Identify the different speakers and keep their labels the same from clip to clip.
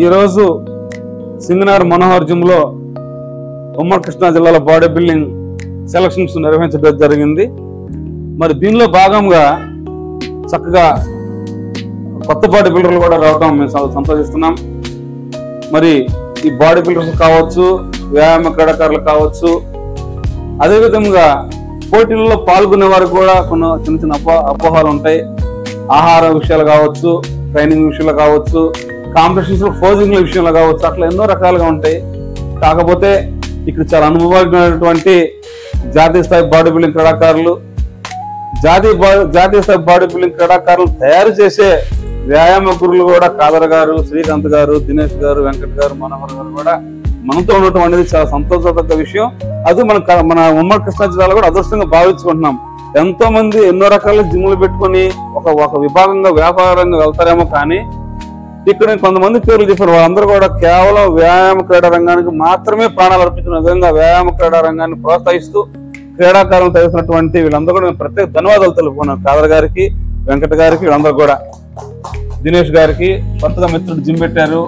Speaker 1: ఈరోజు సింగనగర్ మనోహర్ జిమ్ లో ఉమ్మడి కృష్ణా జిల్లాలో బాడీ బిల్డింగ్ సెలక్షన్స్ నిర్వహించడం జరిగింది. మరి దీనిలో భాగంగా చక్కగా కొత్త బాడీ బిల్డర్లు కూడా రావడం మేము సంతోషిస్తున్నాం. మరి ఈ బాడీ బిల్డర్స్ కావచ్చు, వ్యాయామ క్రీడాకారులు కావచ్చు, అదేవిధంగా పోటీల్లో పాల్గొనే వారికి కూడా కొన్ని చిన్న చిన్న అపోహలు ఉంటాయి. ఆహార విషయాలు కావచ్చు, ట్రైనింగ్ విషయాలు కావచ్చు, కాంపిటీషన్స్ పోజింగ్ల విషయంలో కావచ్చు, అట్లా ఎన్నో రకాలుగా ఉంటాయి. కాకపోతే ఇక్కడ చాలా అనుభవమైనటువంటి జాతీయ స్థాయి బాడీ బిల్డింగ్ క్రీడాకారులు, జాతీయ స్థాయి బాడీ బిల్డింగ్ క్రీడాకారులు తయారు చేసే వ్యాయామ గురువులు కూడా కాదర్ గారు, శ్రీకాంత్ గారు, దినేష్ గారు, వెంకట్ గారు, మనోహర్ గారు కూడా మనతో ఉండటం అనేది చాలా సంతోషదగ్గ విషయం. అది మన ఉమ్మడి కృష్ణా జిల్లాలో కూడా అదృష్టంగా భావించుకుంటున్నాం. ఎంతో మంది ఎన్నో రకాల జిమ్లు పెట్టుకుని ఒక విభాగంగా వ్యాపారంగా వెళ్తారేమో, కానీ ఇక్కడ కొంతమంది పేర్లు చెప్పారు. వాళ్ళందరూ కూడా కేవలం వ్యాయామ క్రీడా రంగానికి మాత్రమే ప్రాణాలు అర్పించిన విధంగా వ్యాయామ క్రీడా రంగాన్ని ప్రోత్సహిస్తూ క్రీడాకారులు తయారుస్తున్నటువంటి వీళ్ళందరూ కూడా ప్రత్యేక ధన్యవాదాలు తెలుపుకున్నాం. కాదర్ గారికి, వెంకట్ గారికి, వీళ్ళందరూ కూడా, దినేష్ గారికి కొత్తగా మిత్రుడు జిమ్ పెట్టారు,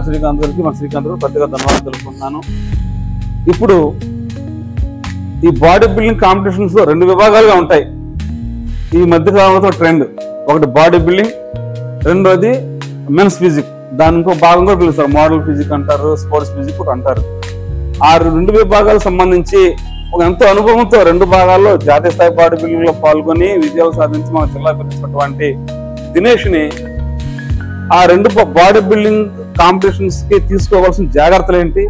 Speaker 1: శ్రీకాంత్ గారికి, మన శ్రీకాంత్ గారికి ప్రత్యేక ధన్యవాదాలు తెలుపుకుంటున్నాను. ఇప్పుడు ఈ బాడీ బిల్డింగ్ కాంపిటీషన్స్ లో 2 విభాగాలుగా ఉంటాయి. ఈ మధ్య కాలంలో ట్రెండ్ ఒకటి బాడీ బిల్డింగ్, రెండోది మెన్స్ ఫిజిక్. దాని ఇంకో భాగం కూడా పిలుస్తారు, మోడల్ ఫిజిక్ అంటారు, స్పోర్ట్స్ ఫిజిక్ కూడా అంటారు. ఆ 2 విభాగాలకు సంబంధించి ఎంతో అనుభవంతో 2 భాగాల్లో జాతీయ స్థాయి బాడీ బిల్డింగ్ లో పాల్గొని విజయాలు సాధించి మన జిల్లా పిలిచినటువంటి దినేష్ ని ఆ 2 బాడీ బిల్డింగ్ కాంపిటీషన్స్ కి తీసుకోవాల్సిన జాగ్రత్తలు ఏంటి,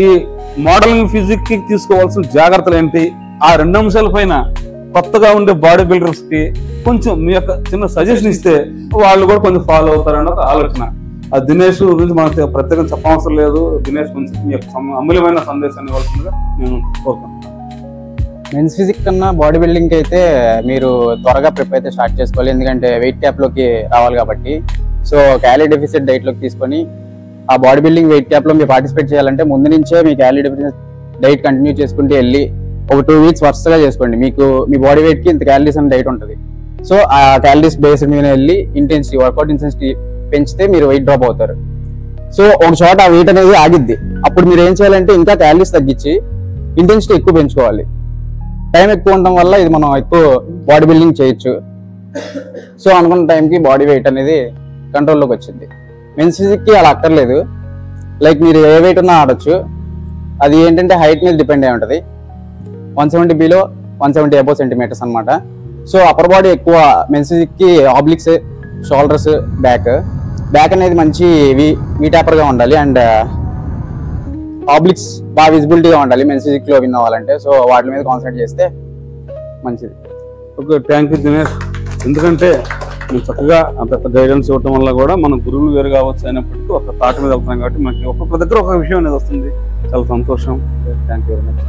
Speaker 1: ఈ మోడలింగ్ ఫిజిక్ కి తీసుకోవాల్సిన జాగ్రత్తలు ఏంటి, ఆ 2 అంశాల పైన కొత్తగా ఉండే బాడీ బిల్డర్స్ కి కొంచెం మీ యొక్క చిన్న సజెషన్ ఇస్తే వాళ్ళు కూడా కొంచెం ఫాలో అవుతారన్న ఒక ఆలోచన. ఆ దినేష్ గురించి మనకు ప్రత్యేకంగా చెప్పవసరం లేదు. దినేష్ గురించి మీ యొక్క అమూల్యమైన సందేశాన్ని ఇవ్వాల్సిందిగా నేను కోరుకుంటున్నాను.
Speaker 2: మెన్స్ ఫిజిక్ కన్నా బాడీ బిల్డింగ్ అయితే మీరు త్వరగా ప్రిప్ అయితే స్టార్ట్ చేసుకోవాలి. ఎందుకంటే వెయిట్ క్యాప్ లోకి రావాలి కాబట్టి. సో క్యాలరీ డెఫిసిట్ డైట్ లోకి తీసుకొని ఆ బాడీ బిల్డింగ్ వెయిట్ క్యాప్ లో మీరు పార్టిసిపేట్ చేయాలంటే ముందు నుంచే మీ క్యాలరీ డెఫిసిట్ డైట్ కంటిన్యూ చేసుకుంటూ వెళ్ళి ఒక 2 వీక్స్ వరుసగా చేసుకోండి. మీకు మీ బాడీ వెయిట్ కి ఇంత క్యాలరీస్ అని డైట్ ఉంటుంది. సో ఆ క్యాలరీస్ బేస్డ్ మీద వెళ్ళి ఇంటెన్సిటీ, వర్కౌట్ ఇంటెన్సిటీ పెంచితే మీరు వెయిట్ డ్రాప్ అవుతారు. సో ఒక చోట ఆ వెయిట్ అనేది ఆగిద్ది. అప్పుడు మీరు ఏం చేయాలంటే ఇంకా క్యాలరీస్ తగ్గించి ఇంటెన్సిటీ ఎక్కువ పెంచుకోవాలి. టైం ఎక్కువ ఉండడం వల్ల ఇది మనం ఎక్కువ బాడీ బిల్డింగ్ చేయొచ్చు. సో అనుకున్న టైంకి బాడీ వెయిట్ అనేది కంట్రోల్లోకి వచ్చింది. మెన్స్ ఫిజిక్కి అలా అక్కర్లేదు. లైక్ మీరు ఏ వెయిట్ ఉన్నా ఆడొచ్చు. అది ఏంటంటే హైట్ మీద డిపెండ్ అయి ఉంటుంది. 170 బిలో 170 అబోవ్ సెంటీమీటర్స్ అనమాట. సో అప్పర్ బాడీ ఎక్కువ మెన్స్ ఫిజిక్కి ఆబ్లిక్స్, షోల్డర్స్, బ్యాక్ అనేది మంచి వీ ట్యాపర్గా ఉండాలి అండ్ ఆబ్లిక్స్ బాగా విజిబిలిటీగా ఉండాలి మెన్స్ ఫిజిక్ లో విన్ అవ్వాలంటే. సో వాటి మీద కాన్సన్ట్రేట్ చేస్తే మంచిది.
Speaker 1: Okay, thank you Dinesh. ఎందుకంటే మేము చక్కగా అంత గైడెన్స్ ఇవ్వడం వల్ల కూడా మన గురువులు వేరు కావచ్చు అయినప్పటికీ ఒక తాట మీద వెళ్తున్నాం కాబట్టి మనకి ఒక్కొక్క దగ్గర ఒక విషయం అనేది వస్తుంది. చాలా సంతోషం. Thank you very much.